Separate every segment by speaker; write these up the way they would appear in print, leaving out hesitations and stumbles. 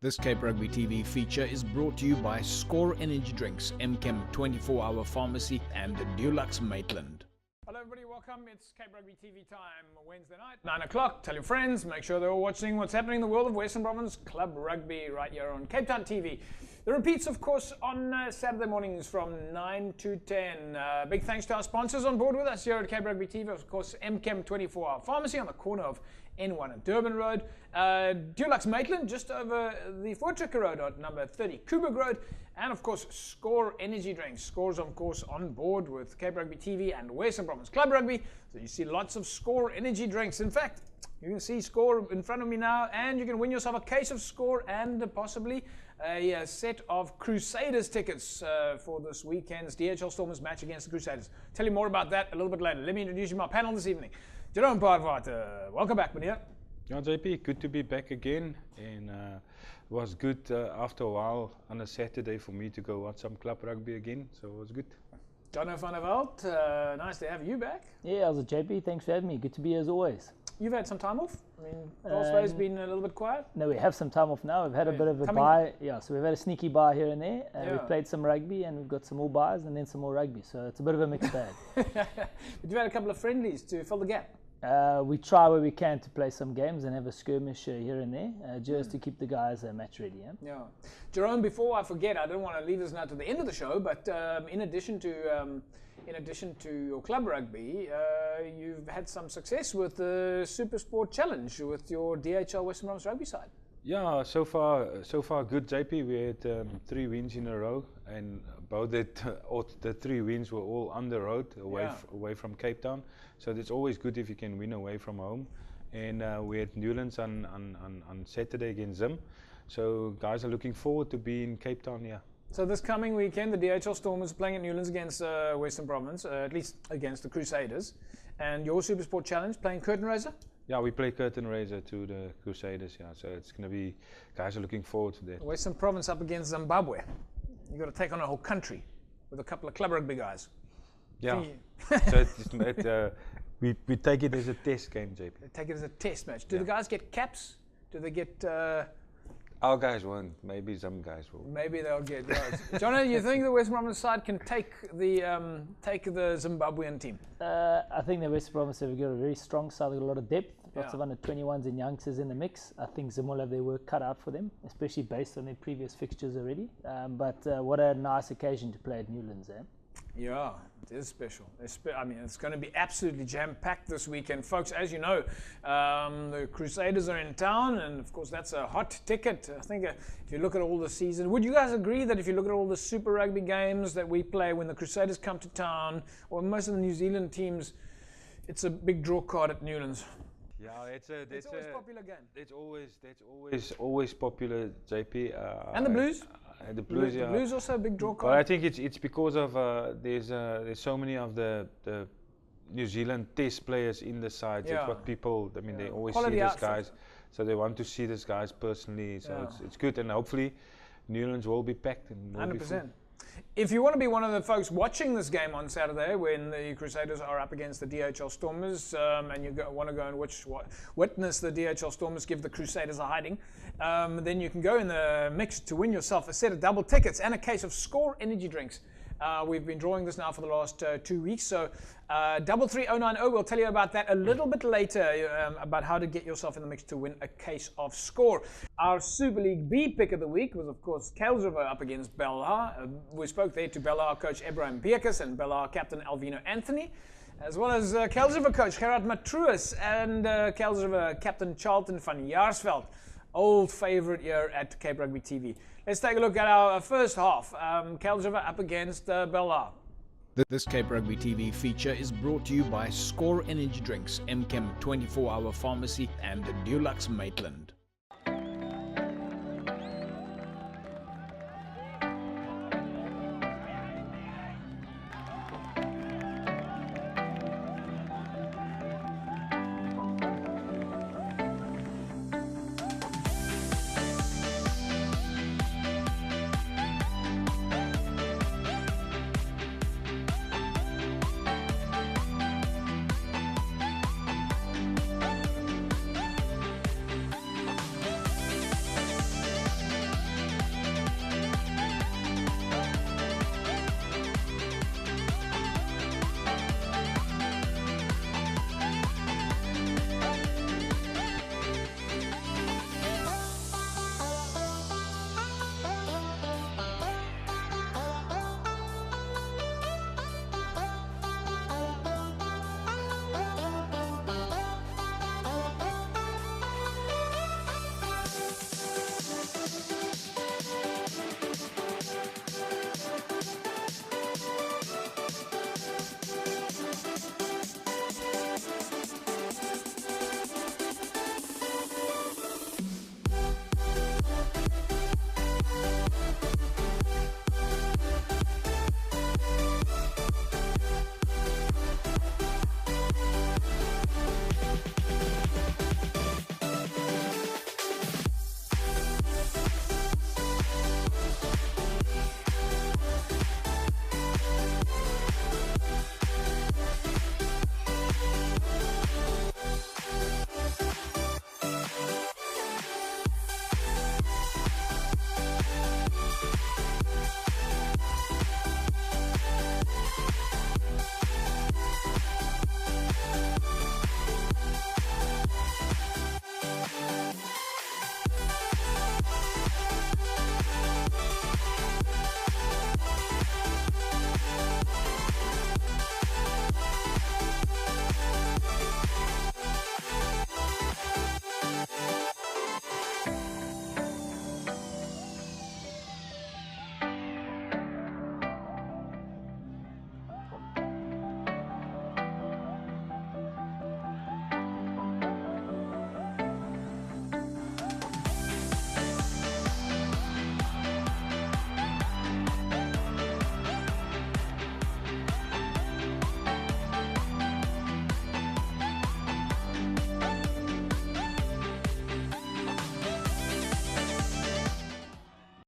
Speaker 1: This Cape Rugby TV feature is brought to you by Score Energy Drinks, Eps20 24-hour pharmacy and Dulux Maitland.
Speaker 2: Hello everybody, welcome. It's Cape Rugby TV time, Wednesday night, 9 o'clock. Tell your friends, make sure they're all watching what's happening in the world of Western Province Club Rugby right here on Cape Town TV. The repeats, of course, on Saturday mornings from 9 to 10. Big thanks to our sponsors on board with us here at Cape Rugby TV. Of course, Eps20 24-hour pharmacy on the corner of N1 and Durban Road. Dulux Maitland just over the Voortrekker Road at number 30 Kuberg Road. And of course, Score Energy Drinks. Score's of course on board with Cape Rugby TV and Western Province Club Rugby. So you see lots of Score Energy Drinks. In fact, you can see Score in front of me now, and you can win yourself a case of Score and possibly a set of Crusaders tickets for this weekend's DHL Stormers match against the Crusaders. Tell you more about that a little bit later. Let me introduce you to my panel this evening. Jerome Parvat, welcome back, meneer.
Speaker 3: Yeah, JP, good to be back again, and it was good after a while on a Saturday for me to go watch some club rugby again, so it was good.
Speaker 2: Jono van der Walt, nice to have you back.
Speaker 4: Yeah, how's it, JP? Thanks for having me. Good to be here as always.
Speaker 2: You've had some time off? I mean, Volkswagen's been a little bit quiet?
Speaker 4: No, we have some time off now. We've had a bit of a bye. Yeah, so we've had a sneaky bye here and there. We've played some rugby and we've got some more byes and then some more rugby. So it's a bit of a mixed bag.
Speaker 2: But you've had a couple of friendlies to fill the gap.
Speaker 4: We try where we can to play some games and have a skirmish here and there, just to keep the guys match ready.
Speaker 2: Yeah. Jerome, before I forget, I don't want to leave this now to the end of the show, but in addition to your club rugby, you've had some success with the Super Sport Challenge with your DHL Western Province rugby side.
Speaker 3: Yeah, so far good, JP. We had 3 wins in a row, and about the 3 wins were all on the road, away from Cape Town. So it's always good if you can win away from home. And we had Newlands on Saturday against Zim. So guys are looking forward to be in Cape Town, yeah.
Speaker 2: So this coming weekend, the DHL Stormers are playing at Newlands against Western Province, at least against the Crusaders. And your Super Sport Challenge playing Curtain Raiser?
Speaker 3: Yeah, we play Curtain Raiser to the Crusaders, yeah. So it's going to be, guys are looking forward to that.
Speaker 2: Western Province up against Zimbabwe. You've got to take on a whole country with a couple of club rugby guys.
Speaker 3: Yeah, so we take it as a test game, JP.
Speaker 2: Take it as a test match. Do the guys get caps? Do they get...
Speaker 3: Our guys won't. Maybe some guys will.
Speaker 2: Maybe they'll get those. Jono, you think the Western Province side can take the Zimbabwean team?
Speaker 4: I think the Western Province have got a very strong side, with a lot of depth, lots of under-21s and youngsters in the mix. I think Zim will have their work cut out for them, especially based on their previous fixtures already. But what a nice occasion to play at Newlands, eh?
Speaker 2: Yeah, it is special. I mean, it's going to be absolutely jam-packed this weekend. Folks, as you know, the Crusaders are in town, and of course that's a hot ticket. I think if you look at all the season, would you guys agree that if you look at all the Super Rugby games that we play when the Crusaders come to town, or most of the New Zealand teams, it's a big draw card at Newlands?
Speaker 3: Yeah, it's always
Speaker 2: a popular game.
Speaker 3: That's always popular, JP.
Speaker 2: And the Blues?
Speaker 3: The Blues,
Speaker 2: The Blues also a big draw card.
Speaker 3: But I think it's because of there's so many of the New Zealand Test players in the side. It's what people, I mean, they always
Speaker 2: Quality
Speaker 3: see these
Speaker 2: outfit.
Speaker 3: guys, so they want to see these guys personally. So it's good, and hopefully Newlands will be packed and will be full.
Speaker 2: 100%. If you want to be one of the folks watching this game on Saturday when the Crusaders are up against the DHL Stormers, and you want to go and witness the DHL Stormers give the Crusaders a hiding, then you can go in the mix to win yourself a set of double tickets and a case of Score Energy Drinks. We've been drawing this now for the last 2 weeks, so 33090, we'll tell you about that a little bit later, about how to get yourself in the mix to win a case of Score. Our Super League B pick of the week was, of course, Kuilsriver up against Belhar. We spoke there to Belhar coach Abraham Beekes and Belhar captain Alvino Anthony, as well as Kuilsriver coach Gerard Matruis and Kuilsriver captain Charlton van Jaarsveld. Old favourite here at Cape Rugby TV. Let's take a look at our first half. Kuilsriver up against Belhar.
Speaker 1: This Cape Rugby TV feature is brought to you by Score Energy Drinks, Eps20 24-hour pharmacy and Dulux Maitland.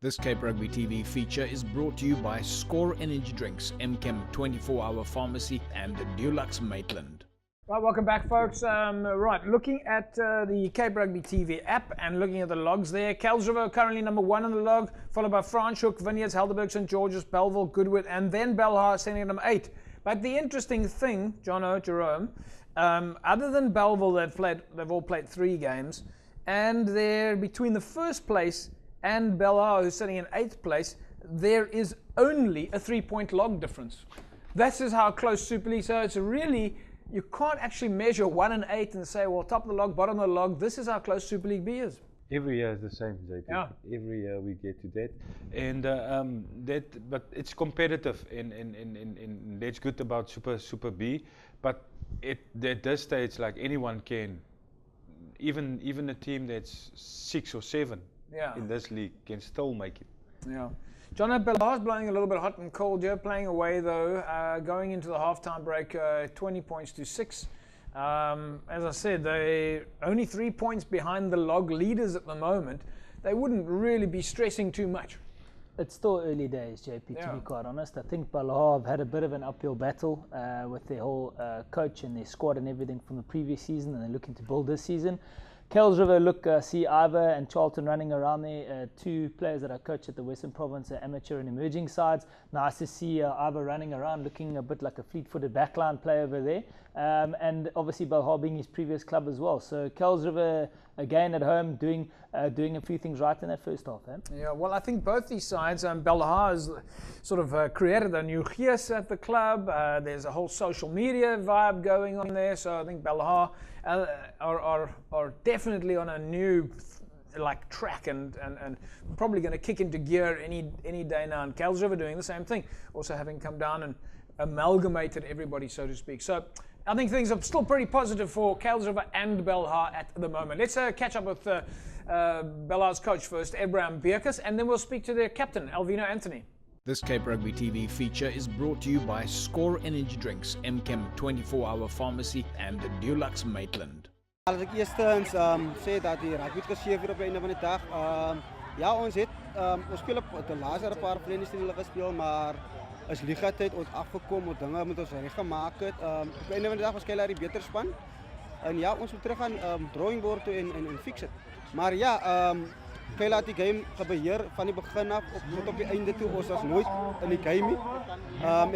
Speaker 1: This Cape Rugby TV feature is brought to you by Score Energy Drinks, MChem 24-hour pharmacy, and Dulux Maitland.
Speaker 2: Right, welcome back, folks. Right, looking at the Cape Rugby TV app and looking at the logs there. Kelsriver currently number 1 on the log, followed by Franschhoek, Vineyards, Helderberg, St. George's, Belleville, Goodwood, and then Belhar standing at number 8. But the interesting thing, Jerome, other than Belleville, they've all played 3 games, and they're between the first place and Belhar, who's sitting in 8th place, there is only a 3-point log difference. This is how close Super League, so it's really, you can't actually measure 1 and 8 and say, well, top of the log, bottom of the log, this is how close Super League B is.
Speaker 3: Every year is the same, JP.
Speaker 2: Yeah.
Speaker 3: Every year we get to that, and but it's competitive, and that's good about Super B. But at this stage, like anyone can, even a team that's 6 or 7 in this league can still make it.
Speaker 2: Yeah. John, Belhar's blowing a little bit hot and cold. You're playing away though, going into the halftime break, 20 points to 6. As I said, they're only 3 points behind the log leaders at the moment. They wouldn't really be stressing too much.
Speaker 4: It's still early days, JP, to be quite honest. I think Belhar have had a bit of an uphill battle with their whole coach and their squad and everything from the previous season, and they're looking to build this season. Kelsriver, see Ivor and Charlton running around there, 2 players that I coach at the Western Province, amateur and emerging sides. Nice to see Ivor running around, looking a bit like a fleet-footed backline player over there. And obviously Belhar being his previous club as well. So Kelsriver, again at home, doing a few things right in that first half.
Speaker 2: Yeah, well, I think both these sides, Belhar has sort of created a new gees at the club. There's a whole social media vibe going on there. So I think Belhar are definitely on a new track and probably going to kick into gear any day now. And Kelsriver doing the same thing, also having come down and amalgamated everybody, so to speak. So I think things are still pretty positive for Kelsriver and Belhar at the moment. Let's catch up with Belhar's coach first, Abraham Bierkes, and then we'll speak to their captain, Alvino Anthony.
Speaker 1: This Cape Rugby TV feature is brought to you by Score Energy Drinks, MChem 24-hour pharmacy, and Dulux Maitland.
Speaker 5: Als ik eerstens sê dat die rugby het geseef op die einde van die dag. Ja, ons speel op de laatste paar vrienden gespeeld, maar as liga tyd ons afgekom met dinge met ons reg gemaak het. Op die einde van die dag was Keilar die beter span. En ja, ons moet terug gaan drawing board toe en fix het. Maar ja, Keilar het die game gebeheer van die begin af tot op die einde toe. Ons was nooit in die game nie.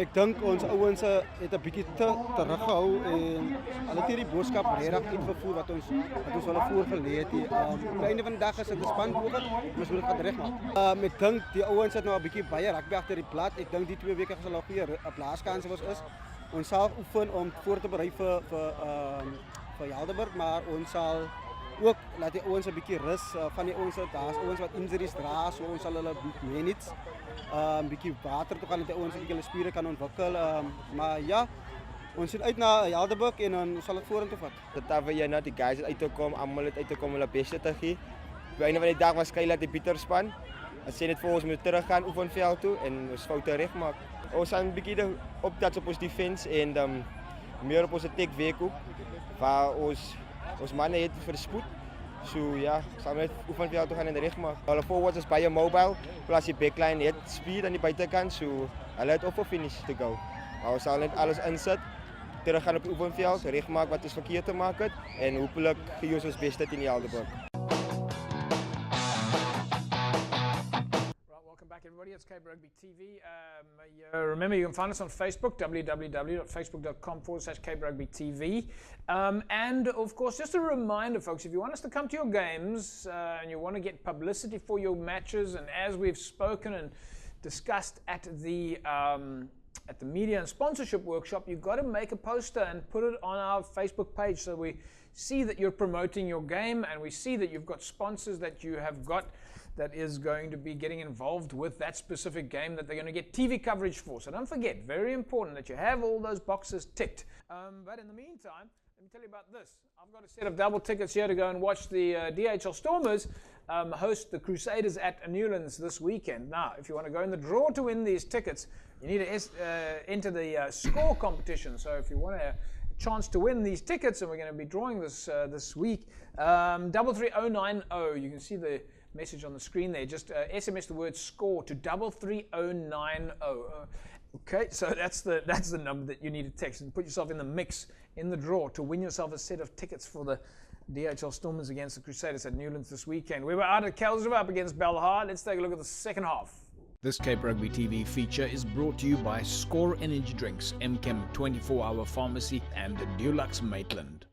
Speaker 5: Ek dink ons ouens het 'n bietjie teruggehou en hulle het hierdie boodskap regtig uitgevoer wat ons hulle voorgelê het. Op die einde van die dag is dit 'n spanpoging, ons moet dit gaan regmaak. Ek dink die ouens het nou 'n bietjie baie rugby agter die plat. Ek dink die 2 weke sal 'n goeie blaaskanse is. Ons sal oefen om voor te berei vir Helderberg, maar ons sal ook laat die ouens 'n bietjie rus van die ouens daar's ouens wat injuries dra, so ons sal hulle minutes 'n bietjie water toe gaan dat die ouens 'n bietjie hulle spiere kan ontwikkel. Maar ja, ons sien uit na Helderberg en dan sal dit vorentoe vat.
Speaker 6: Dit daar jy nou die guys uit te kom, almal het uit te kom hulle beste te gee. Op die einde van die dag was Keilar die Pieter span. Ons sê net vir ons moet teruggaan oefenveld toe en ons foute regmaak. Ons gaan 'n bietjie opdat op ons defense en meer op ons attack werk ook waar ons manne het verspoed. So ja, saam met oefenveld toe gaan en regmaak. Hulle forwards is baie mobile, plus die backline het speed aan die buitekant, so hulle het op vir finish te go. Maar ons sal net alles insit, terug gaan op die oefenveld, regmaak wat ons verkeerd te maak het en hopelik gee ons ons beste teen die Helderberg.
Speaker 2: Everybody, it's Cape Rugby TV. Remember, you can find us on Facebook, www.facebook.com/Cape Rugby TV. And of course, just a reminder, folks, if you want us to come to your games and you want to get publicity for your matches, and as we've spoken and discussed at the media and sponsorship workshop, you've got to make a poster and put it on our Facebook page so we see that you're promoting your game and we see that you've got sponsors that you have got that is going to be getting involved with that specific game that they're going to get TV coverage for. So don't forget, very important that you have all those boxes ticked. But in the meantime, let me tell you about this. I've got a set of double tickets here to go and watch the DHL Stormers host the Crusaders at Newlands this weekend. Now, if you want to go in the draw to win these tickets, you need to enter the score competition. So if you want a chance to win these tickets, and we're going to be drawing this this week, 33090. You can see the message on the screen there. Just SMS the word SCORE to 33090. Okay, so that's the number that you need to text and put yourself in the mix, in the draw, to win yourself a set of tickets for the DHL Stormers against the Crusaders at Newlands this weekend. We were out at Kuilsriver up against Belhar. Let's take a look at the second half.
Speaker 1: This Cape Rugby TV feature is brought to you by Score Energy Drinks, Eps20 24-hour pharmacy, and the Deluxe Maitland.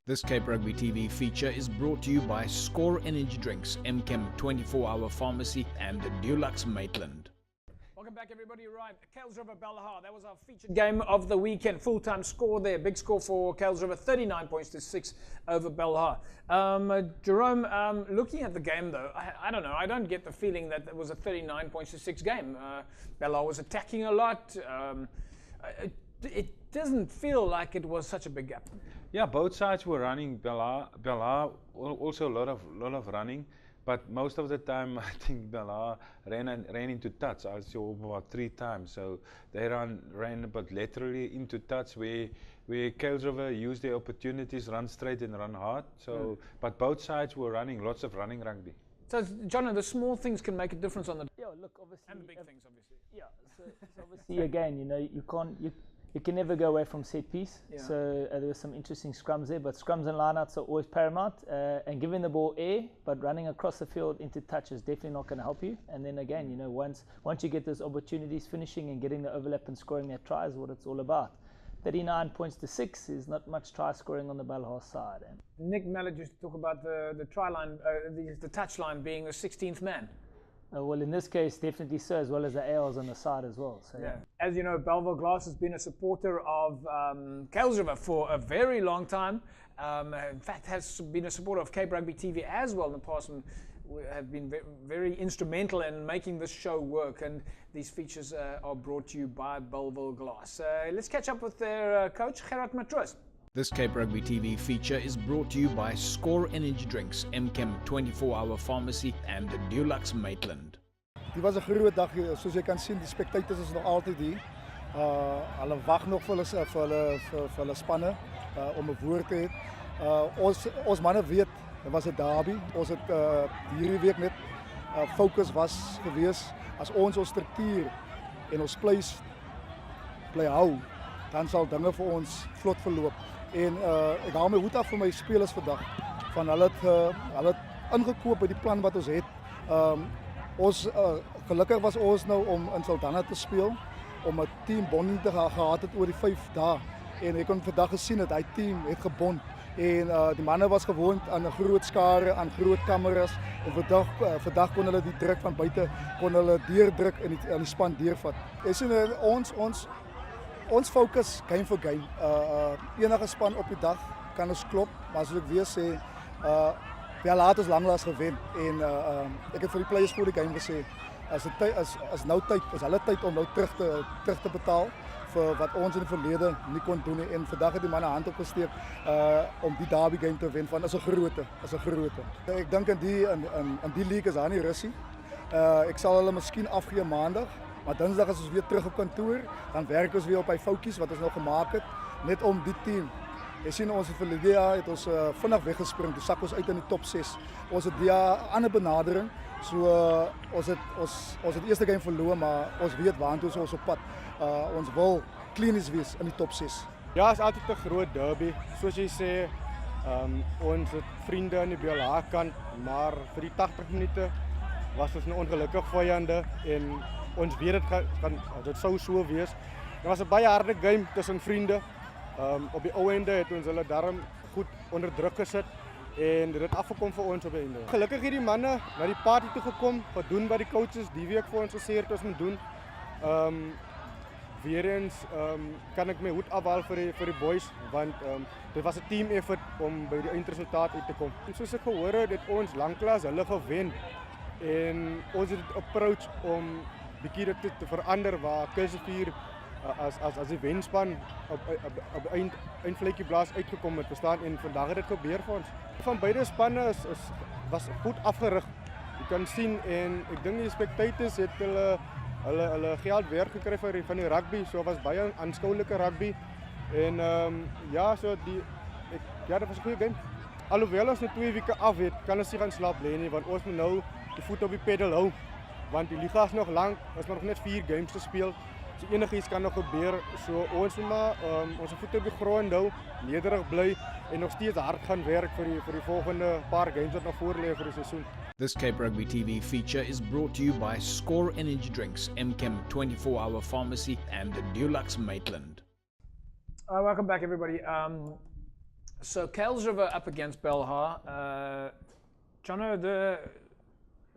Speaker 1: This Cape Rugby TV feature is brought to you by Score Energy Drinks, Eps20 24-hour pharmacy, and the Deluxe Maitland.
Speaker 2: Welcome back, everybody. Right, Kuilsriver Belhar. That was our featured game of the weekend. Full-time score there. Big score for Kuilsriver, 39 points to 6 over Belhar. Jerome, looking at the game though, I don't know. I don't get the feeling that it was a 39 points to 6 game. Belhar was attacking a lot. It doesn't feel like it was such a big gap.
Speaker 3: Yeah, both sides were running. Belhar also a lot of running, but most of the time I think Belhar ran into touch. I saw about 3 times, so they ran a bit laterally into touch where Kuilsriver used their opportunities, run straight and run hard. So, but both sides were running lots of running rugby.
Speaker 2: So, John, the small things can make a difference on the
Speaker 4: look, obviously,
Speaker 2: and the big things, obviously.
Speaker 4: Yeah, so obviously again, you can never go away from set piece.
Speaker 2: Yeah.
Speaker 4: So there were some interesting scrums there, but scrums and lineouts are always paramount. And giving the ball air, but running across the field into touch is definitely not going to help you. And then again, once you get those opportunities, finishing and getting the overlap and scoring that try is what it's all about. 39 points to 6 is not much try scoring on the Belhar side. And
Speaker 2: Nick Mallett used to talk about the try line, the touch line being the 16th man.
Speaker 4: Well, in this case, definitely so, as well as the ALs on the side as well. So,
Speaker 2: yeah. As you know, Bellville Glass has been a supporter of Kuilsriver for a very long time. In fact, has been a supporter of Cape Rugby TV as well in the past, and have been very instrumental in making this show work. And these features are brought to you by Bellville Glass. Let's catch up with their coach, Gerard Matroos.
Speaker 1: This Cape Rugby TV feature is brought to you by Score Energy Drinks, MChem 24-hour pharmacy and Dulux Maitland.
Speaker 7: Dit was 'n groot dag, soos jy kan sien, die spectators is nog altyd hier. Hulle wag nog vir hulle spanne om 'n woord te hê. Ons manne weet, dit was 'n derby. Ons het hierdie week net fokus was gewees as ons struktuur en ons bly hou, dan sal dinge vir ons vlot verloop. En ek hou my hoed af vir my spelers vandag. Van hulle het ingekoop by die plan wat ons het. Gelukkig was ons nou om in Saldanha te speel, om 'n team bonding te gehad het oor die 5 dae. En ek kon vandag gesien het hy team het gebond. En die manne was gewoond aan 'n groot skare, aan groot kameras. En vandag kon hulle die druk van buite kon hulle deurdruk en die span deurvat. Jy sien ons fokus game vir game. Enige span op die dag kan ons klop, maar soos ek weer sê, ja, laat ons langlaas gewen. En ek het vir die players voor die game gesê, as nou tyd, is hulle tyd om nou terug te betaal vir wat ons in die verlede nie kon doen nie. En vandag het die manne hand opgesteek om die derby game te wen van is 'n grootte. Ek dink in die league is daar nie russie. Ek sal hulle miskien afgee maandag, maar Dinsdag is ons weer terug op kantoor, dan werk ons weer op hy foutjies wat ons nou gemaak het, net om die team. Jy sien ons het verlede jaar het ons vinnig weggespring, toe sak ons uit in die top 6. Ons het die ander benadering, so ons het eerste game verloor, maar ons weet waartoe ons op pad. Ons wil klinies wees in die top 6.
Speaker 6: Ja, is altyd 'n groot derby. Soos jy sê, ons het vriende aan die BLH kant, maar vir die 80 minute was ons 'n ongelukkige vyande en ons weet dit sou so wees. Dit was 'n baie harde game tussen vriende. Op die ou einde het ons hulle darm goed onder druk gesit en dit het afgekom vir ons op die einde. Gelukkig het die manne na die party toe gekom, gedoen wat die coaches die week vir ons gesê het ons moet doen. Weer eens kan ek my hoed afhaal vir die boys, want dit was 'n team effort om by die eindresultaat uit te kom. En soos ek gehoor het ons lanklaas hulle gewen en ons het dit approach om bietjie dit te verander waar Kuilsrivier as die wenspan op eindvletjie blaas uitgekom het, verstaan, en vandag het dit gebeur vir ons. Van beide spanne was goed afgerig. Jy kan sien en ek dink die spectators het hulle geld weer gekry van die rugby, so was baie aanskoulike rugby. En ja, dit was 'n goeie game. Alhoewel ons net 2 weke af het, kan ons nie gaan slaap lê nie, want ons moet nou die voet op die pedal hou, want die liga is nog lank, ons moet nog net 4 games te speel. So enigiets kan nog gebeur, so ons moet maar ons voete op die grond hou, nederig bly en nog steeds hard gaan werk vir die volgende paar games wat nog voor lê vir die seisoen.
Speaker 1: This Cape Rugby TV feature is brought to you by Score Energy Drinks, MChem 24-hour pharmacy and Dulux Maitland.
Speaker 2: Welcome back, everybody. So Kuilsrivier up against Belhar. Jono,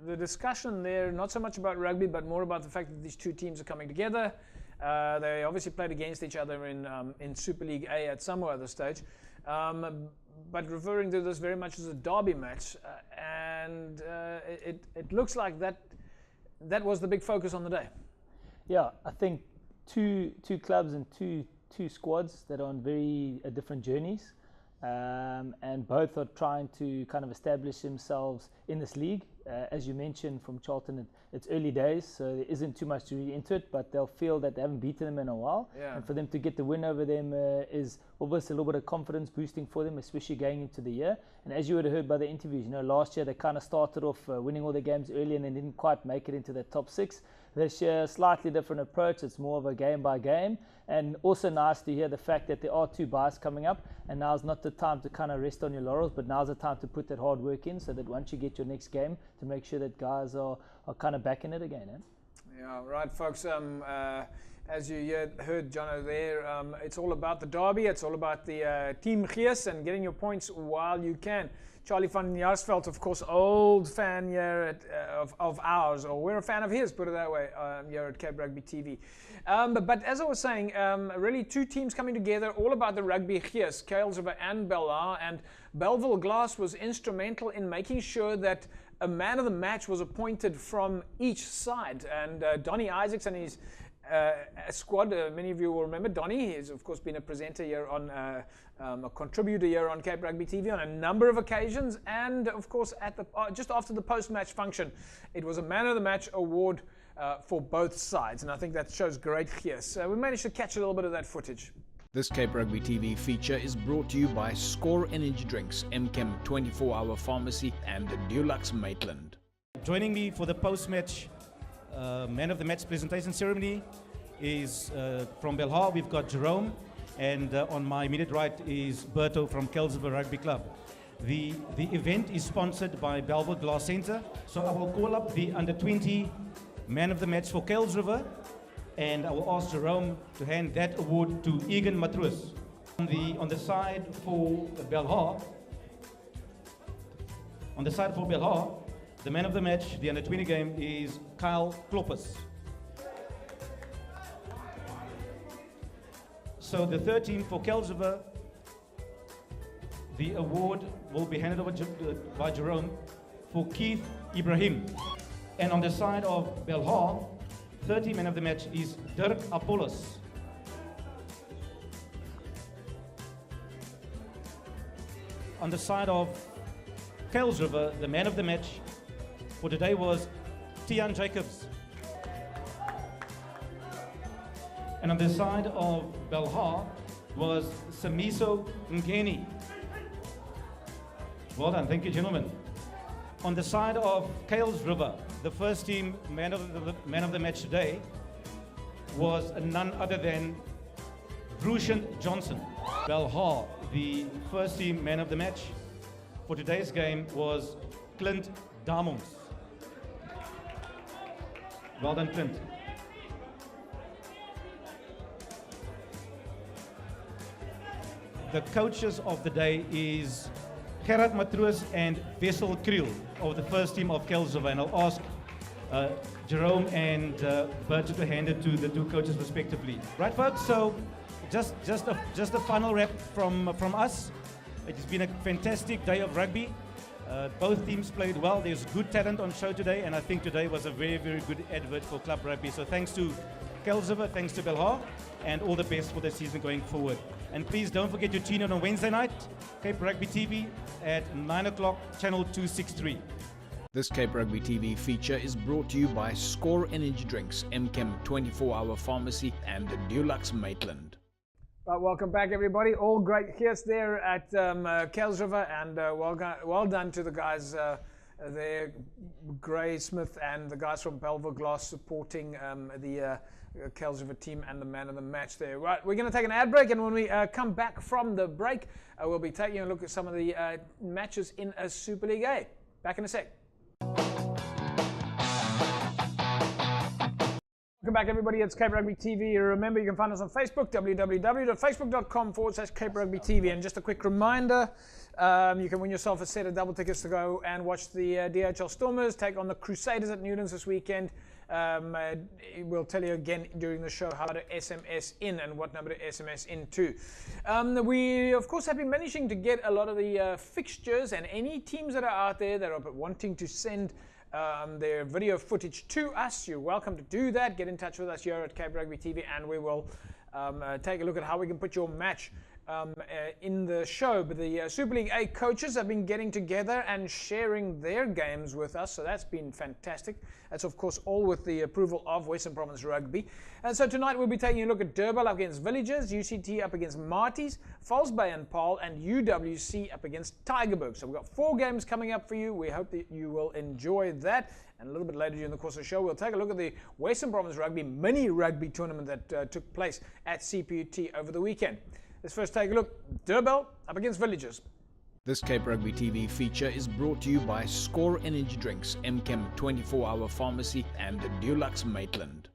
Speaker 2: the discussion there, not so much about rugby, but more about the fact that these two teams are coming together. They obviously played against each other in Super League A at some other stage, but referring to this very much as a derby match, and it looks like that was the big focus on the day.
Speaker 4: Yeah, I think two clubs and two squads that are on very different journeys. And both are trying to kind of establish themselves in this league. As you mentioned from Charlton, it's early days, so there isn't too much to read into it, but they'll feel that they haven't beaten them in a while. Yeah. And for them to get the win over them is almost a little bit of confidence boosting for them, especially going into the year. And as you would have heard by the interviews, last year they kind of started off winning all their games early and then didn't quite make it into the top 6. This year, slightly different approach. It's more of a game by game, and also nice to hear the fact that there are 2 buys coming up, and now's not the time to kind of rest on your laurels, but now's the time to put that hard work in, so that once you get your next game, to make sure that guys are kind of back in it again.
Speaker 2: Yeah, right, folks. As you heard Jono there, it's all about the derby. It's all about the team gees and getting your points while you can. Charlie van Jaarsveld, of course, old fan here of ours, or we're a fan of his, put it that way, here at Cape Rugby TV. But as I was saying, really 2 teams coming together, all about the rugby gees, Kuilsrivier and Belhar, and Bellville Glass was instrumental in making sure that a man of the match was appointed from each side, and Donnie Isaacs and squad. Many of you will remember Donny. He's of course been a presenter here on, a contributor here on Cape Rugby TV on a number of occasions, and of course at the just after the post-match function, it was a Man of the Match award for both sides, and I think that shows great gees. We managed to catch a little bit of that footage.
Speaker 1: This Cape Rugby TV feature is brought to you by Score Energy Drinks, Mchem 24-hour pharmacy, and Dulux Maitland.
Speaker 8: Joining me for the post-match Man of the Match presentation ceremony is from Belhar, we've got Jerome, and on my immediate right is Berto from Kelsriver Rugby Club. The event is sponsored by Belleville Glass Centre, so I will call up the under-20 Man of the Match for Kelsriver, and I will ask Jerome to hand that award to Egan Matroos. On the side for Belhar, the Man of the Match, the under-20 game, is Kyle Kloppers. So the third team for Kelsriver, the award will be handed over by Jerome for Keith Ibrahim. And on the side of Belhar, 30 Man of the Match is Dirk Apollos. On the side of Kelsriver, the Man of the Match for today was Tian Jacobs. And on the side of Belhar was Samiso Ngeni. Well done, thank you, gentlemen. On the side of Kelsriver, the first team man of the match today was none other than Brushan Johnson. Belhar, the first team man of the match for today's game was Clint Damons. Well done, Clint. The coaches of the day is Gerard Matroos and Wessel Kriel of the first team of Kelsriver, and I'll ask Jerome and Bert to hand it to the two coaches respectively. Right, folks, so just a final wrap from us. It's been a fantastic day of rugby. Both teams played well. There's good talent on show today, and I think today was a very, very good advert for club rugby. So thanks to Kelsriver, thanks to Belhar, and all the best for the season going forward. And please don't forget to tune in on Wednesday night, Cape Rugby TV at 9 o'clock, channel 263.
Speaker 1: This Cape Rugby TV feature is brought to you by Score Energy Drinks, Mchem 24-hour pharmacy, and Dulux Maitland.
Speaker 2: Right, welcome back, everybody. All great hits there at Kelsriver, and well done to the guys there, Gray Smith and the guys from Belleville Glass supporting the Kelsriver team and the man of the match there. Right, we're going to take an ad break, and when we come back from the break, we'll be taking a look at some of the matches in a Super League A. Back in a sec. Welcome back, everybody. It's Cape Rugby TV. Remember, you can find us on Facebook, www.facebook.com/Cape Rugby TV. And just a quick reminder, you can win yourself a set of double tickets to go and watch the DHL Stormers take on the Crusaders at Newlands this weekend. We'll tell you again during the show how to SMS in and what number to SMS into. We, of course, have been managing to get a lot of the fixtures, and any teams that are out there that are wanting to send their video footage to us, you're welcome to do that. Get in touch with us here at Cape Rugby TV, and we will take a look at how we can put your match in the show. But the Super League A coaches have been getting together and sharing their games with us, so that's been fantastic. That's of course all with the approval of Western Province Rugby. And so tonight we'll be taking a look at Durban up against Villagers, UCT up against Marties, False Bay and Paarl, and UWC up against Tygerberg. So we've got 4 games coming up for you. We hope that you will enjoy that. And a little bit later during the course of the show, we'll take a look at the Western Province Rugby mini rugby tournament that took place at CPUT over the weekend. Let's first take a look. Durban up against Villagers.
Speaker 1: This Cape Rugby TV feature is brought to you by Score Energy Drinks, Mchem 24-hour pharmacy, and Dulux Maitland.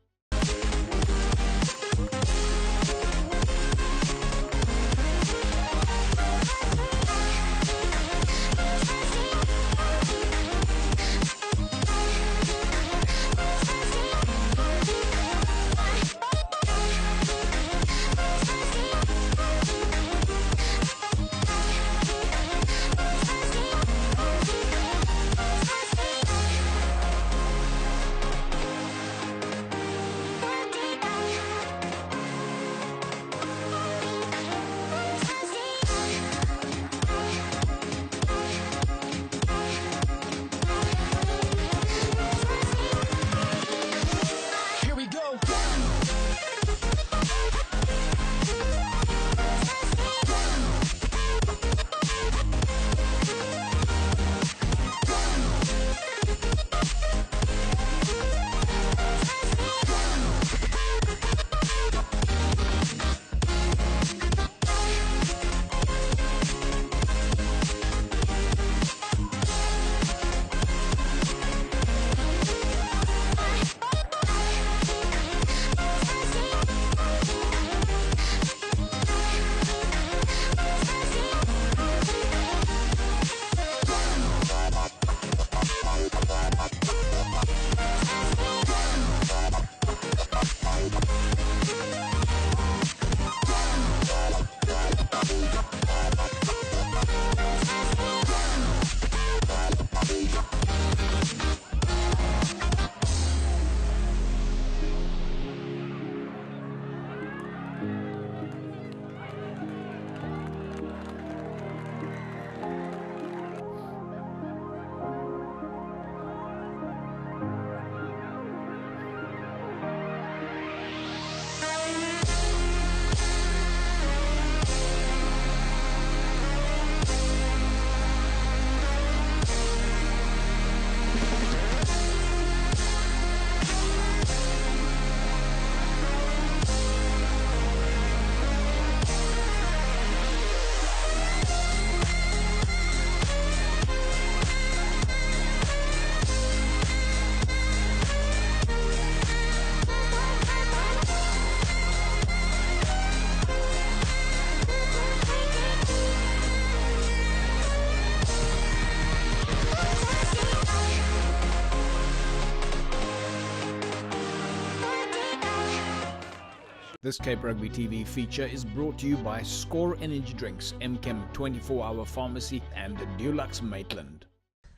Speaker 1: This Cape Rugby TV feature is brought to you by Score Energy Drinks, Eps20 24-hour pharmacy, and Deluxe Maitland.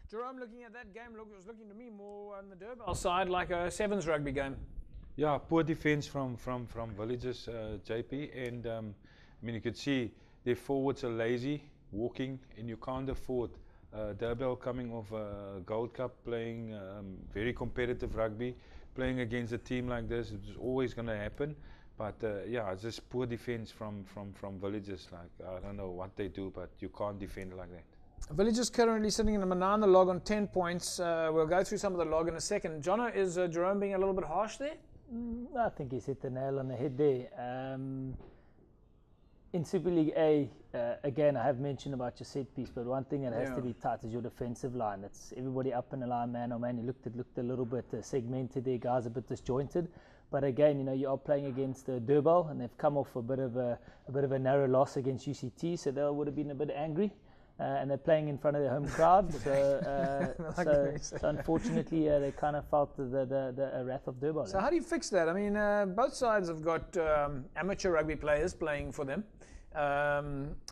Speaker 2: Jerome, looking at that game, was looking to me more on the Durban side like a sevens rugby game.
Speaker 3: Yeah, poor defense from Villages, JP, and I mean, you could see their forwards are lazy, walking, and you can't afford Durban coming off a Gold Cup, playing very competitive rugby, playing against a team like this. It's always going to happen. But yeah, it's just poor defense from Villages. Like, I don't know what they do, but you can't defend like that.
Speaker 2: Villages currently sitting in the Manana log on 10 points. We'll go through some of the log in a second. Jono, is Jerome being a little bit harsh there?
Speaker 4: I think he's hit the nail on the head there. In Super League A, again, I have mentioned about your set piece, but one thing that has to be tight is your defensive line. It's everybody up in a line, man. Oh man, you looked a little bit segmented there, guys, a bit disjointed. But again, you know, you are playing against Durban, and they've come off a bit of a narrow loss against UCT, so they would have been a bit angry. And they're playing in front of their home crowd, so unfortunately they kind of felt the wrath of Durban.
Speaker 2: So how do you fix that? I mean, both sides have got amateur rugby players playing for them,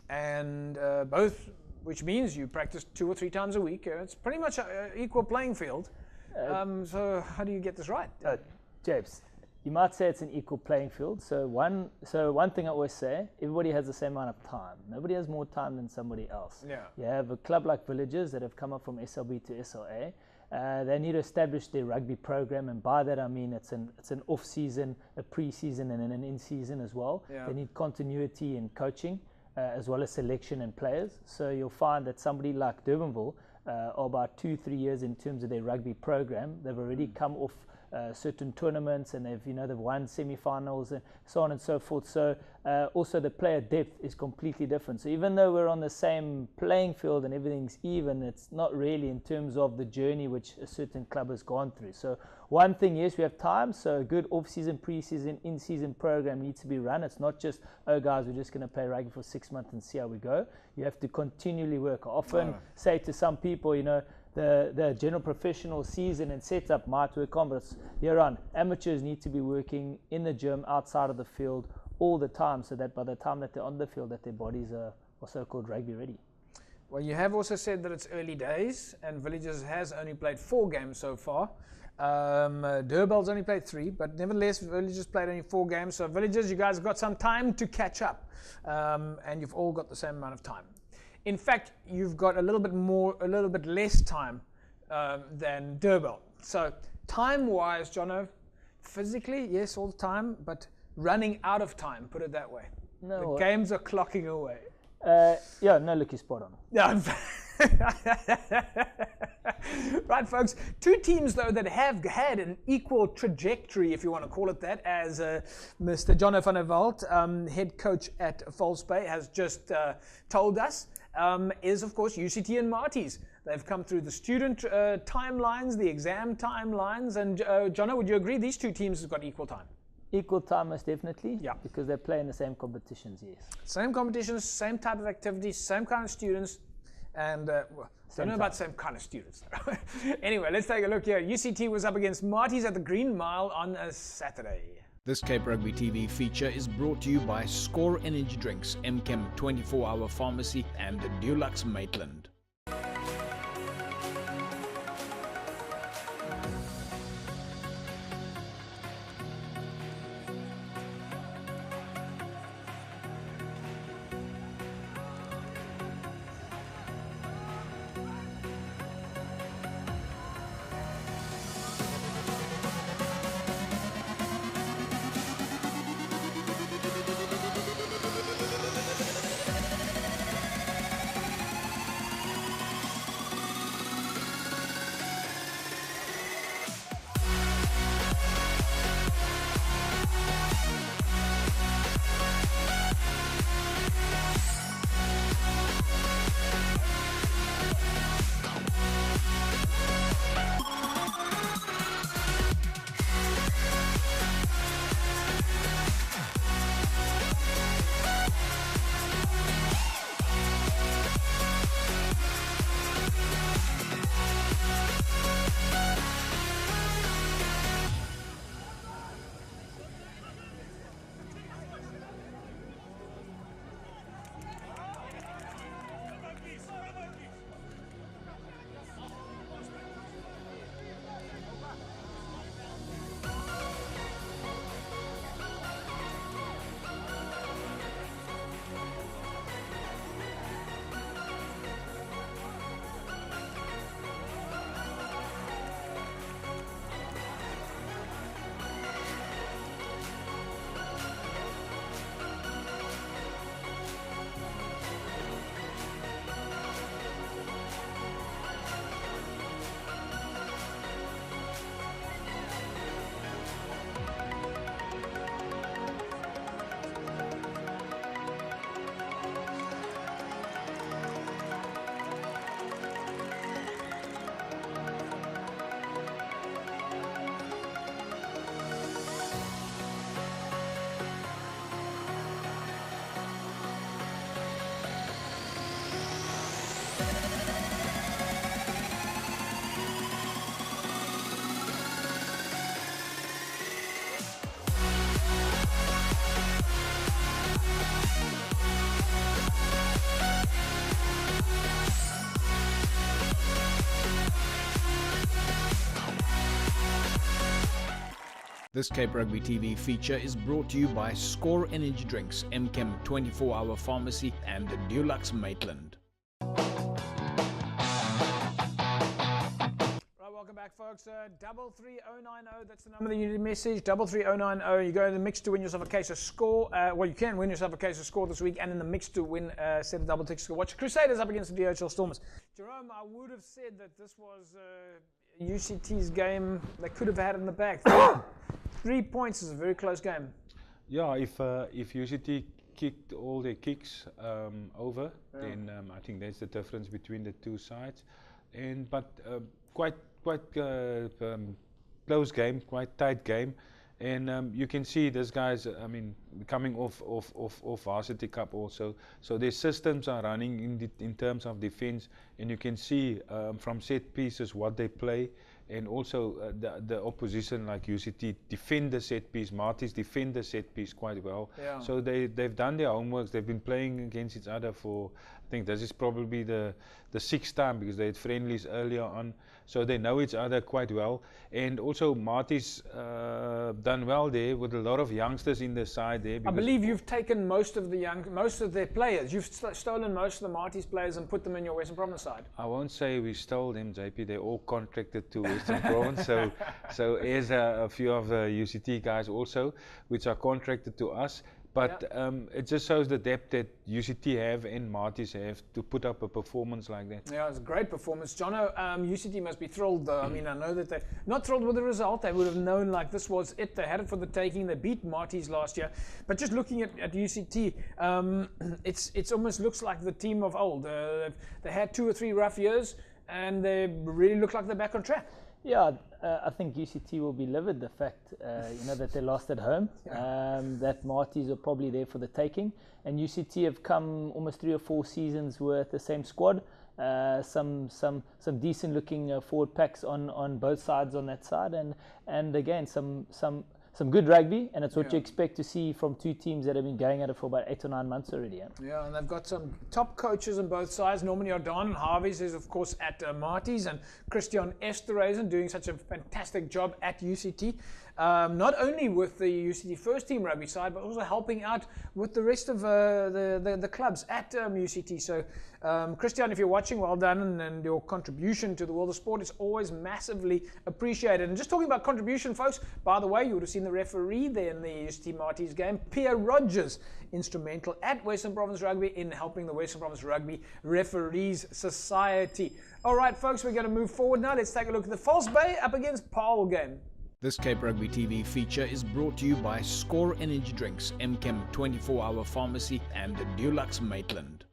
Speaker 2: and both, which means you practice 2 or 3 times a week. It's pretty much an equal playing field. So how do you get this right?
Speaker 4: James, you might say it's an equal playing field. So one thing I always say, everybody has the same amount of time. Nobody has more time than somebody else.
Speaker 2: Yeah.
Speaker 4: You have a club like Villages that have come up from SLB to SLA. They need to establish their rugby program, and by that I mean it's an off season, a pre-season, and then an in-season as well.
Speaker 2: Yeah.
Speaker 4: They need continuity in coaching as well as selection and players. So you'll find that somebody like Durbanville are about 2-3 years in terms of their rugby program. They've already come off certain tournaments, and they've won semi-finals and so on and so forth. So also the player depth is completely different. So even though we're on the same playing field and everything's even, it's not really in terms of the journey which a certain club has gone through. So one thing, yes, we have time. So a good off-season, pre-season, in-season program needs to be run. It's not just, oh guys, we're just going to play rugby for 6 months and see how we go. You have to continually work. I often say to some people, you know, the general professional season and setup might work on, but year on, amateurs need to be working in the gym, outside of the field all the time, so that by the time that they're on the field, that their bodies are so-called rugby ready.
Speaker 2: Well, you have also said that it's early days, and Villages has only played 4 games so far. Durban's only played 3, but nevertheless, Villages played only 4 games. So Villages, you guys have got some time to catch up, and you've all got the same amount of time. In fact, you've got a little bit less time than Durban. So time-wise, Jono, physically, yes, all the time, but running out of time, put it that way.
Speaker 4: No,
Speaker 2: the games are clocking away.
Speaker 4: Yeah, no, look, you're spot on.
Speaker 2: Yeah. Right, folks. 2 teams, though, that have had an equal trajectory, if you want to call it that, as Mr. Jono van der Walt, head coach at False Bay, has just told us, is, of course, UCT and Marties. They've come through the student timelines, the exam timelines, and Jono, would you agree these 2 teams have got equal time?
Speaker 4: Equal time, most definitely.
Speaker 2: Yeah.
Speaker 4: Because they play in the same competitions, yes.
Speaker 2: Same competitions, same type of activities, same kind of students, and don't know about same kind of students. Anyway, let's take a look here. UCT was up against Marties at the Green Mile on a Saturday.
Speaker 1: This Cape Rugby TV feature is brought to you by Score Energy Drinks, Eps20 24-hour pharmacy, and Deluxe Maitland. This Cape Rugby TV feature is brought to you by Score Energy Drinks, Eps20 24-hour pharmacy and Dulux Maitland.
Speaker 2: Welcome back, folks. 33090, that's the number that you need to message. 33090. You go in the mix to win yourself a case of Score. Well, you can win yourself a case of Score this week, and in the mix to win a set of double tickets to watch Crusaders up against the DHL Stormers. Jerome, I would have said that this was UCT's game they could have had in the back. 3 points is a very close game.
Speaker 3: Yeah, if UCT kicked all their kicks over, then I think that's the difference between the two sides. But quite close game, quite tight game, and you can see these guys. I mean, coming off Varsity Cup also, so their systems are running in terms of defense, and you can see from set pieces what they play, and also the opposition like UCT defend the set piece. Marties defend the set piece quite well. Yeah. So they've done their homework. They've been playing against each other for, I think this is probably the sixth time, because they had friendlies earlier on, so they know each other quite well. And also Marty's done well there with a lot of youngsters in the side there.
Speaker 2: I believe you've taken most of their players. You've stolen most of the Marty's players and put them in your Western Province side.
Speaker 3: I won't say we stole them, JP. They're all contracted to Western Province. So there's a few of the UCT guys also, which are contracted to us. But it just shows the depth that UCT have and Marty's have to put up a performance like that.
Speaker 2: Yeah, it's a great performance. Jono, UCT must be thrilled though. I mean, I know that they're not thrilled with the result. They would have known like this was it. They had it for the taking. They beat Marty's last year. But just looking at UCT, it's almost looks like the team of old. They had 2 or 3 rough years, and they really look like they're back on track.
Speaker 4: Yeah, I think UCT will be livid, the fact that they lost at home, that Marty's are probably there for the taking, and UCT have come almost 3 or 4 seasons with the same squad, some decent looking forward packs on both sides on that side, and again some good rugby, and it's what you expect to see from 2 teams that have been going at it for about 8 or 9 months already.
Speaker 2: Yeah, and they've got some top coaches on both sides. Norman Jordan and Harvey's is, of course, at Marty's, and Christian Esterhazen doing such a fantastic job at UCT. Not only with the UCT first team rugby side, but also helping out with the rest of the clubs at UCT. So, Christian, if you're watching, well done, and your contribution to the world of sport is always massively appreciated. And just talking about contribution, folks, by the way, you would have seen the referee there in the UCT Marty's game, Pierre Rogers, instrumental at Western Province Rugby in helping the Western Province Rugby Referees Society. All right, folks, we're going to move forward now. Let's take a look at the False Bay up against Paarl game.
Speaker 1: This Cape Rugby TV feature is brought to you by Score Energy Drinks, Eps20 24-hour pharmacy and Dulux Maitland.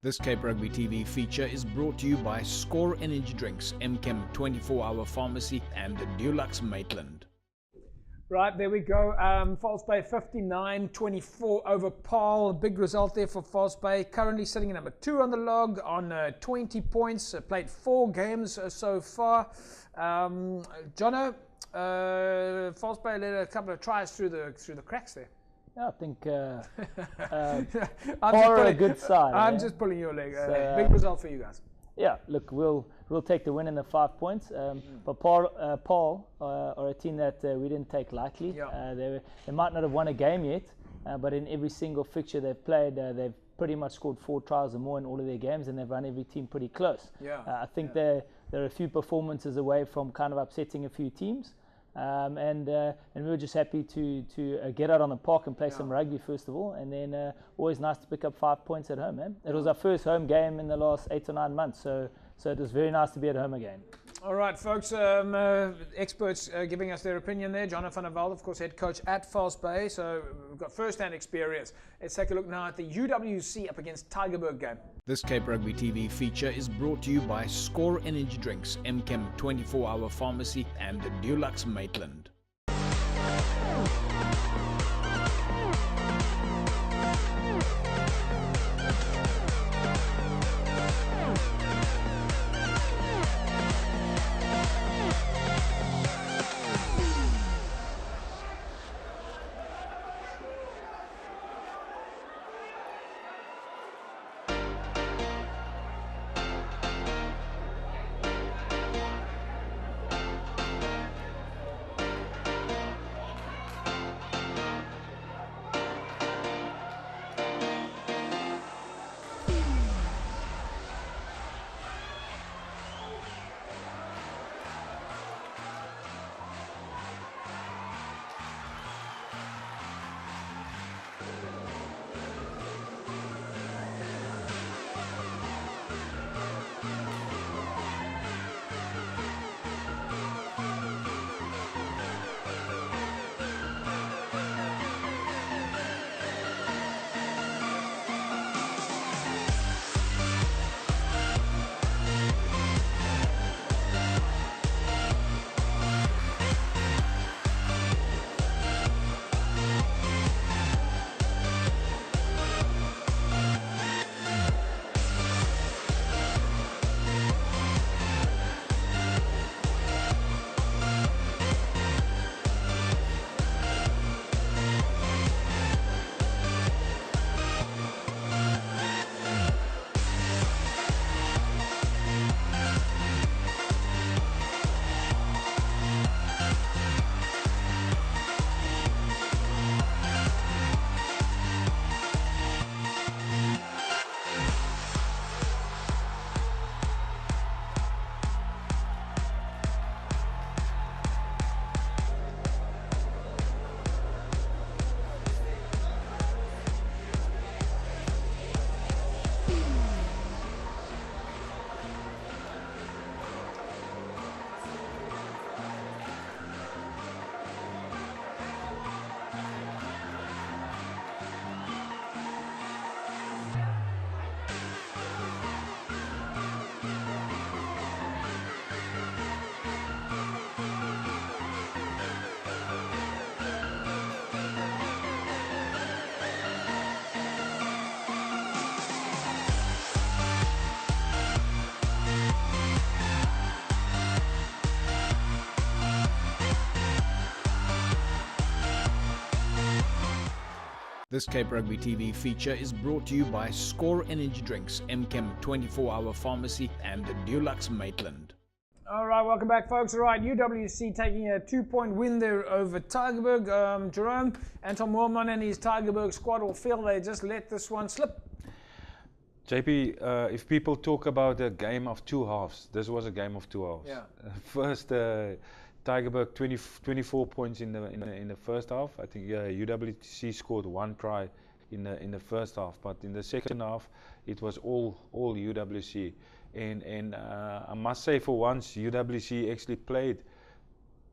Speaker 1: This Cape Rugby TV feature is brought to you by Score Energy Drinks, Eps20 24-hour pharmacy, and Dulux Maitland.
Speaker 2: Right, there we go. False Bay 59-24 over Paarl. Big result there for False Bay. Currently sitting at number 2 on the log on 20 points. Played 4 games so far. Jono, False Bay led a couple of tries through the cracks there.
Speaker 4: Yeah, I think Paarl are a good side.
Speaker 2: I'm just pulling your leg. Big result for you guys.
Speaker 4: Yeah, look, we'll take the win in the 5 points. But Paarl are a team that we didn't take lightly.
Speaker 2: Yeah.
Speaker 4: They might not have won a game yet, but in every single fixture they've played, they've pretty much scored 4 tries or more in all of their games, and they've run every team pretty close.
Speaker 2: Yeah.
Speaker 4: I think they're a few performances away from kind of upsetting a few teams. And we were just happy to get out on the park and play some rugby first of all, and then always nice to pick up 5 points at home, man. It was our first home game in the last 8 or 9 months, so it was very nice to be at home again.
Speaker 2: All right, folks, experts giving us their opinion there. Jonathan van der Velde, of course, head coach at False Bay, so we've got first-hand experience. Let's take a look now at the UWC up against Tygerberg game.
Speaker 1: This Cape Rugby TV feature is brought to you by Score Energy Drinks, Eps20 24-hour pharmacy, and Dulux Maitland. This Cape Rugby TV feature is brought to you by Score Energy Drinks, Eps20 24-hour pharmacy, and Dulux Maitland.
Speaker 2: All right, welcome back, folks. All right, UWC taking a 2-point win there over Tygerberg. Jerome, Anton Moorman and his Tygerberg squad will feel they just let this one slip.
Speaker 3: JP, if people talk about a game of two halves, this was a game of two halves.
Speaker 2: Yeah.
Speaker 3: First, Tygerberg 24 points in the first half. I think UWC scored one try in the first half, but in the second half it was all UWC. And I must say, for once, UWC actually played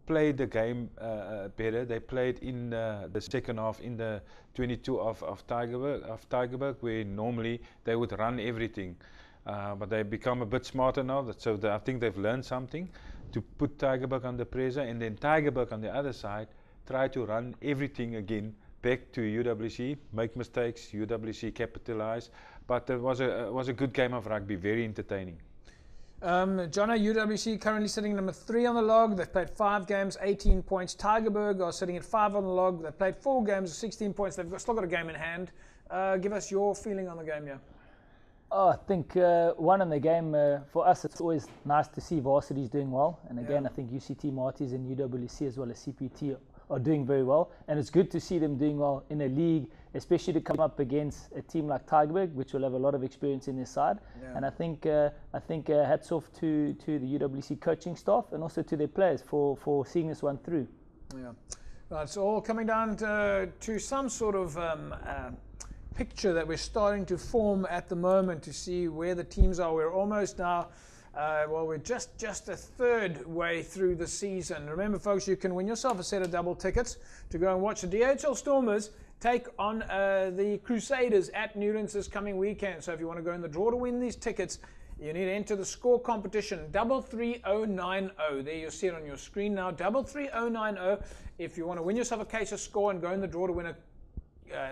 Speaker 3: the game better. They played in the second half in the 22 of Tygerberg, where normally they would run everything. But they become a bit smarter now, so I think they've learned something to put Tygerberg under pressure, and then Tygerberg on the other side try to run everything again back to UWC, make mistakes, UWC capitalize. But it was a good game of rugby, very entertaining.
Speaker 2: Jono, UWC currently sitting number 3 on the log. They've played 5 games, 18 points. Tygerberg are sitting at 5 on the log. They've played 4 games, 16 points. They've still got a game in hand. Give us your feeling on the game here.
Speaker 4: Oh, I think one in the game, for us, it's always nice to see varsities doing well. And again, I think UCT Marties and UWC as well as CPT are doing very well. And it's good to see them doing well in a league, especially to come up against a team like Tygerberg, which will have a lot of experience in their side. Yeah. And I think hats off to the UWC coaching staff and also to their players for seeing this one through.
Speaker 2: Yeah, well, it's all coming down to some sort of picture that we're starting to form at the moment to see where the teams are. We're almost now, we're just a third way through the season. Remember, folks, you can win yourself a set of double tickets to go and watch the DHL Stormers take on the Crusaders at Newlands this coming weekend. So if you want to go in the draw to win these tickets, you need to enter the score competition 33090. There, you'll see it on your screen now, 33090. If you want to win yourself a case of score and go in the draw to win a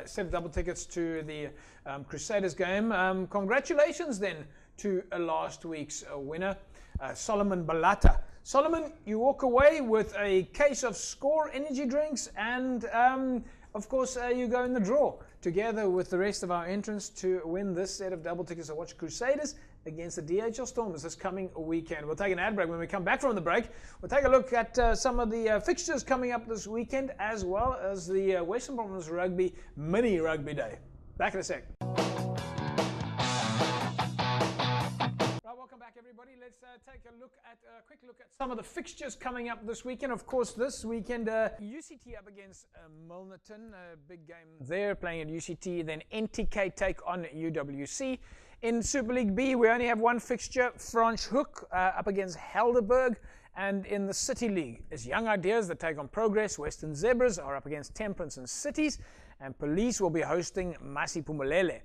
Speaker 2: set of double tickets to the Crusaders game. Congratulations then to last week's winner, Solomon Balata. Solomon, you walk away with a case of Score energy drinks, and of course you go in the draw together with the rest of our entrants to win this set of double tickets to watch Crusaders against the DHL Stormers this coming weekend. We'll take an ad break. When we come back from the break, we'll take a look at some of the fixtures coming up this weekend, as well as the Western Province Rugby Mini Rugby Day. Back in a sec. Welcome back, everybody. Let's take a quick look at some of the fixtures coming up this weekend. Of course, this weekend, UCT up against Milnerton, a big game there, playing at UCT. Then NTK take on UWC. In Super League B, we only have one fixture, Franschhoek up against Helderberg. And in the City League, it's Young Ideas that take on Progress. Western Zebras are up against Temperance and Cities. And Police will be hosting Masiphumelele.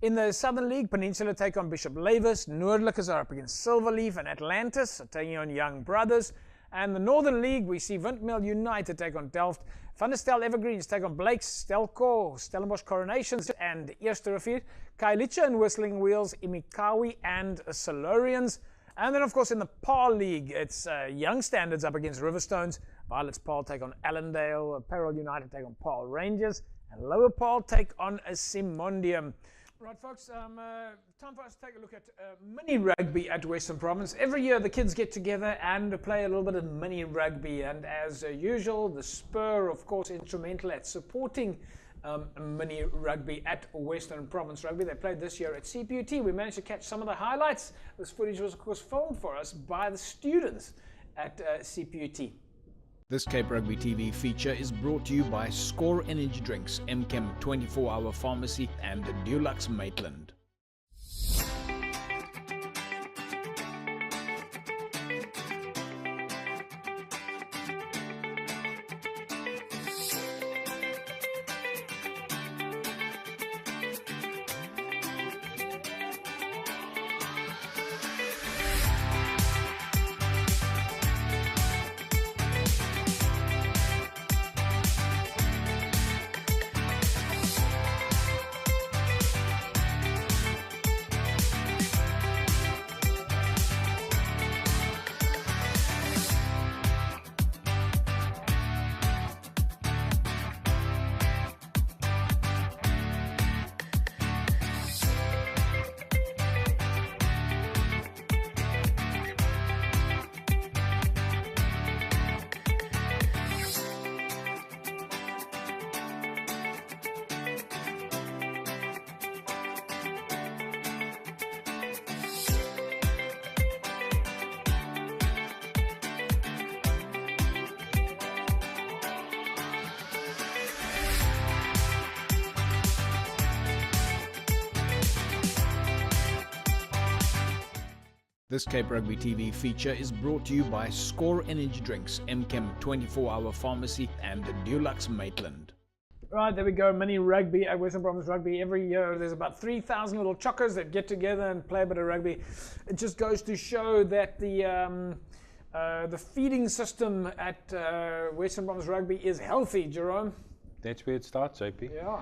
Speaker 2: In the Southern League, Peninsula take on Bishop Lavis. Noordlikers are up against Silverleaf, and Atlantis are taking on Young Brothers. And the Northern League, we see Windmill United take on Delft. Van der Stel Evergreens take on Blakes, Stelco, Stellenbosch Coronations, and Eerste Rivier. Kailicha and Whistling Wheels, Imikawi, and Silurians. And then, of course, in the PAR League, it's Young Standards up against Riverstones. Violets PAR take on Allendale. Peril United take on PAR Rangers. And Lower PAR take on Simondium. Right, folks, time for us to take a look at mini rugby at Western Province. Every year the kids get together and play a little bit of mini rugby, and as usual, the Spur, of course, instrumental at supporting mini rugby at Western Province Rugby. They played this year at CPUT. We managed to catch some of the highlights. This footage was, of course, filmed for us by the students at CPUT.
Speaker 1: This Cape Rugby TV feature is brought to you by Score Energy Drinks, Eps20 24-hour pharmacy, and Dulux Maitland. This Cape Rugby TV feature is brought to you by Score Energy Drinks, Chem 24-hour pharmacy and the Dulux Maitland.
Speaker 2: Right, there we go, mini rugby at Western Province Rugby. Every year there's about 3,000 little chockers that get together and play a bit of rugby. It just goes to show that the feeding system at Western Province Rugby is healthy, Jerome.
Speaker 3: That's where it starts, JP.
Speaker 2: Yeah.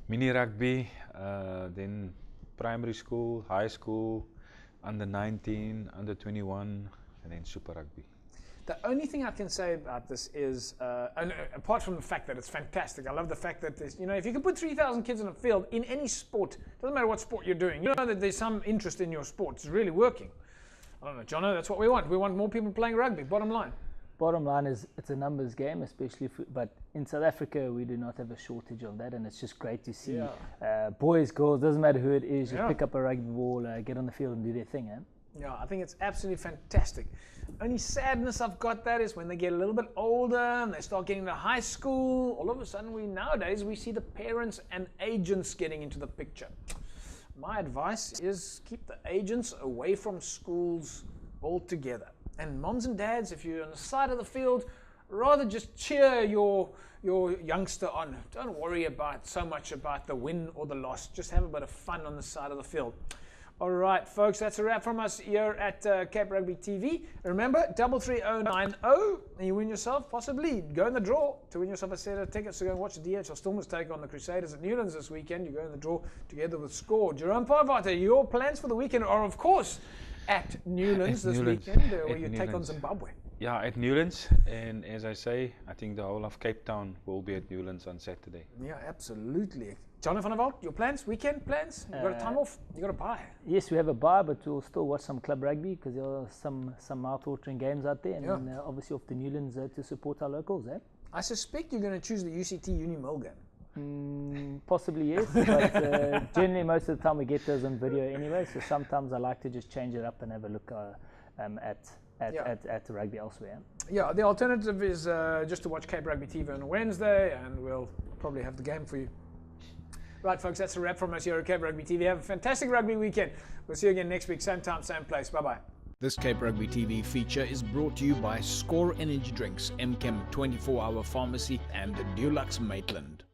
Speaker 3: Mini rugby, then primary school, high school, under 19, under 21, and then super rugby.
Speaker 2: The only thing I can say about this is, apart from the fact that it's fantastic, I love the fact that there's, if you can put 3,000 kids in a field in any sport, doesn't matter what sport you're doing, you know that there's some interest in your sport. It's really working. I don't know, Jono, that's what we want. We want more people playing rugby, bottom line.
Speaker 4: Bottom line is it's a numbers game, especially but in South Africa we do not have a shortage of that, and it's just great to see boys, girls, doesn't matter who it is, just pick up a rugby ball, get on the field and do their thing.
Speaker 2: Yeah, I think it's absolutely fantastic. Only sadness I've got that is when they get a little bit older and they start getting to high school, all of a sudden nowadays we see the parents and agents getting into the picture. My advice is keep the agents away from schools altogether. And moms and dads, if you're on the side of the field, rather just cheer your youngster on. Don't worry so much about the win or the loss. Just have a bit of fun on the side of the field. All right, folks, that's a wrap from us here at Cape Rugby TV. Remember, 33090, and you win yourself, possibly, go in the draw to win yourself a set of tickets to go and watch the DHL Stormers take on the Crusaders at Newlands this weekend. You go in the draw together with Score. Jerome Parvata, your plans for the weekend are, of course, at Newlands this weekend, where you take on Zimbabwe.
Speaker 3: Yeah, at Newlands, and as I say, I think the whole of Cape Town will be at Newlands on Saturday.
Speaker 2: Yeah, absolutely. Jonathan van der Walt, your plans, weekend plans? You got a time off? You got a bye?
Speaker 4: Yes, we have a bye, but we'll still watch some club rugby because there are some mouth-watering games out there, and then, obviously off to Newlands to support our locals.
Speaker 2: I suspect you're going to choose the UCT Uni-Mill game.
Speaker 4: Possibly yes, but generally most of the time we get those on video anyway, so sometimes I like to just change it up and have a look at the rugby elsewhere.
Speaker 2: Yeah, the alternative is just to watch Cape Rugby TV on a Wednesday, and we'll probably have the game for you. Right, folks, that's a wrap from us here at Cape Rugby TV. Have a fantastic rugby weekend. We'll see you again next week, same time, same place. Bye-bye.
Speaker 1: This Cape Rugby TV feature is brought to you by Score Energy Drinks, Chem 24-hour pharmacy and the Dulux Maitland.